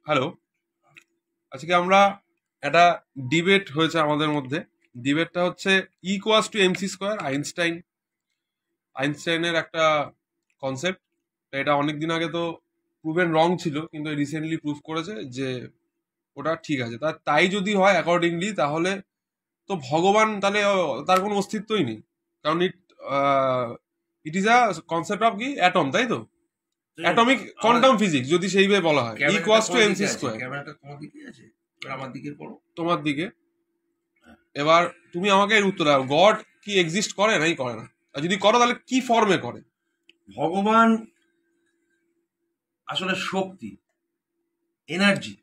Hello, আজকে আমরা একটা ডিবেট হয়েছে আমাদের মধ্যে। ডিবেটটা হচ্ছে ইকুয়াস টু এমসি স্কোয়ার, আইনস্টাইনের একটা কনসেপ্ট। এটা অনেক দিন আগে তো প্রুভেন রং ছিল, কিন্তু রিসেন্টলি প্রুভ করেছে যে ওটা ঠিক আছে। তাই যদি হয় অ্যাকর্ডিংলি, তাহলে তো ভগবান তাহলে তার কোনো অস্তিত্বই নেই, কারণ it is a concept of কি অ্যাটম, তাই তো? অ্যাটমিক কোয়ান্টাম ফিজিক্স যদি সেইভাবে বলা হয়, ইকুয়াস টু এমসি স্কোয়ার। তোমার দিকে। এবার তুমি আমাকে এর উত্তর দাও, গড কি এক্সিস্ট করে নাই করে না? আর যদি করো তাহলে কি ফর্মে করে? ভগবান আসলে শক্তি, energy.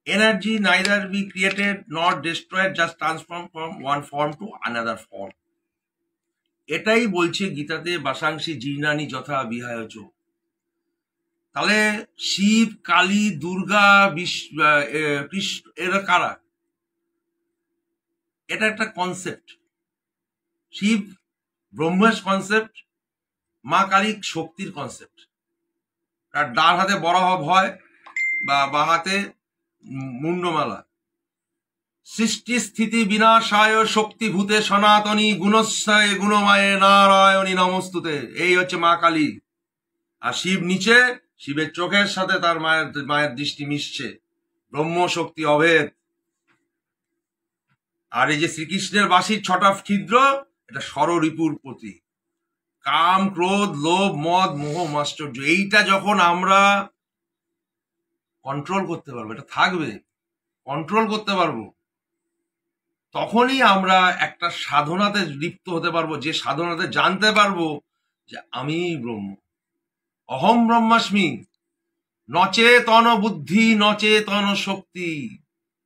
Energy neither be created nor destroyed, just transform from one form to another form. এটাই বলছে গীতাতে, বাসাংশী জীর্ণানি যথা বিহায়চ। তাহলে শিব, কালী, দুর্গা, কৃষ্ণ এরা কারা? এটা একটা কনসেপ্ট। শিব ব্রহ্মের কনসেপ্ট, মা কালী শক্তির কনসেপ্ট। তার ডান হাতে বরাহ ভয় বা বাঁ হাতে মুন্ডমালা। সৃষ্টি স্থিতি বিনাশায় শক্তিভূতে সনাতনী গুণস্বয়ে গুণমায়ে নারায়ণী নমস্তুতে। এই হচ্ছে মা কালী। আর শিব নিচে, শিবের চোখের সাথে তার মায়ের দৃষ্টি মিশছে। ব্রহ্ম শক্তি অভেদ। আর এই যে শ্রীকৃষ্ণের বাঁশির 6টা ছিদ্র, এটা ষড়রিপুর প্রতীক। কাম, ক্রোধ, লোভ, মদ, মোহ, মাশ্চর্য, এইটা যখন আমরা কন্ট্রোল করতে পারবো, এটা থাকবে, কন্ট্রোল করতে পারবো, তখনই আমরা একটা সাধনাতে লিপ্ত হতে পারবো, যে সাধনাতে জানতে পারবো যে আমি ব্রহ্ম, অহম ব্রহ্মাস্মি, নচেতন বুদ্ধি নচেতন শক্তি,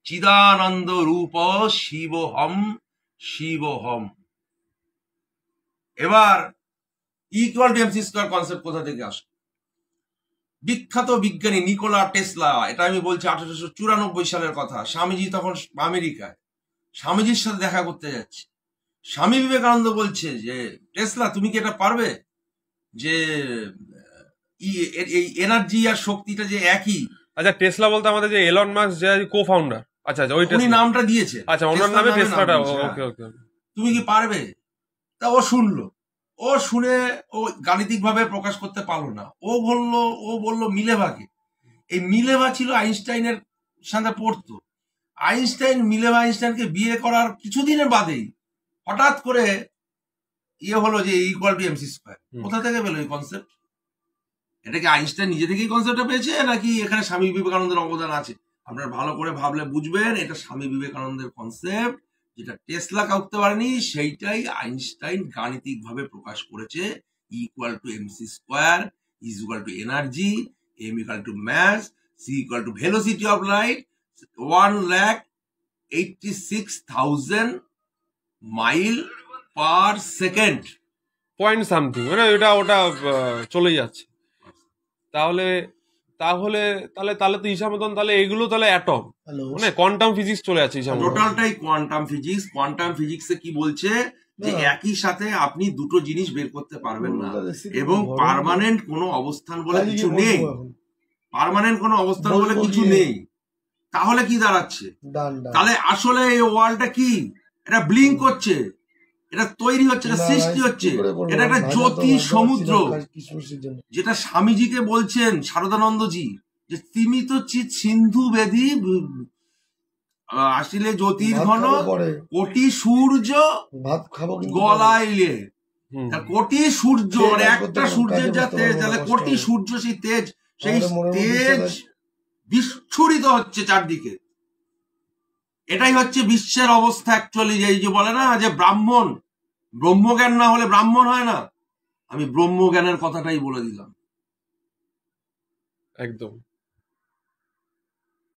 চিদানন্দ রূপ শিবহম শিবহম। এবার equal to MC square concept কোথা থেকে আসে? বিখ্যাত বিজ্ঞানী নিকোলা টেসলা, এটা আমি বলছি 1894 সালের কথা। স্বামীজি তখন আমেরিকায়, স্বামীজির সাথে দেখা করতে যাচ্ছে। স্বামী বিবেকানন্দ বলছে যে, টেসলা তুমি কি এটা পারবে, যে এই এনার্জি আর শক্তিটা যে একই? আচ্ছা, টেসলা বলতে আমাদের যে এলন মাস্ক যে কো-ফাউন্ডার, আচ্ছা ওই উনি নামটা দিয়েছে, আচ্ছা ওনার নামে টেসলাটা। ওকে ওকে। তুমি কি পারবে? তা ও শুনলো, ও শুনে ও গাণিতিক ভাবে প্রকাশ করতে পারলো না। ও বললো মিলেভাকে। এই মিলেভা ছিল আইনস্টাইনের সাথে পড়তো। আইনস্টাইনকে বিয়ে করার কিছুদিনের বাদেই হঠাৎ করে হলো যে ইকুয়াল টু এমসি স্কয়ার। কোথা থেকে পেলো এই কনসেপ্ট? এটা কি আইনস্টাইন নিজে থেকেই কনসেপ্টটা পেয়েছে, নাকি এখানে স্বামী বিবেকানন্দের অবদান আছে? আপনারা ভালো করে ভাবলে বুঝবেন, এটা স্বামী বিবেকানন্দের কনসেপ্ট, যেটা টেসলা কাউতে পারেনি, সেইটাই আইনস্টাইন গাণিতিক ভাবে প্রকাশ করেছে। Equal to MC square is equal to energy, M equal to mass, C equal to velocity of light, 1,86,000 mile per second, point something, মানে ওটা চলে যাচ্ছে। তাহলে তাহলে তাহলে তাহলে তো হিসাব মতন তাহলে এগুলো তাহলে অ্যাটম, মানে কোয়ান্টাম ফিজিক্স চলে যাচ্ছে হিসাব। টোটালটাই কোয়ান্টাম ফিজিক্স। কোয়ান্টাম ফিজিক্সে কি বলছে, যে একই সাথে আপনি দুটো জিনিস বের করতে পারবেন না, এবং পার্মানেন্ট কোনো অবস্থান বলে কিছু নেই। পার্মানেন্ট কোনো অবস্থান বলে কিছু নেই। তাহলে কি দাঁড়াচ্ছে? তাহলে আসলে এই ওয়ার্ল্ডটা কি? এটা ব্লিঙ্ক করছে, এটা তৈরি হচ্ছে, এটা সৃষ্টি হচ্ছে, এটা একটা জ্যোতি সমুদ্র। যেটা স্বামীজিকে বলছেন শারদানন্দজি, যে তিমিত চিৎ সিন্ধু বেদী আসলে জ্যোতির ঘন, কোটি সূর্য গলাইলে। কোটি সূর্য, মানে একটা সূর্যের যা তেজ, তাহলে কোটি সূর্য, সেই তেজ বিস্ফোরিত হচ্ছে চারদিকে। এটাই হচ্ছে বিশ্বের অবস্থা অ্যাকচুয়ালি। এই যে বলে না যে ব্রহ্মজ্ঞান না হলে ব্রাহ্মণ হয় না, আমি ব্রহ্মজ্ঞানের কথাটাই বলে দিলাম। একদম।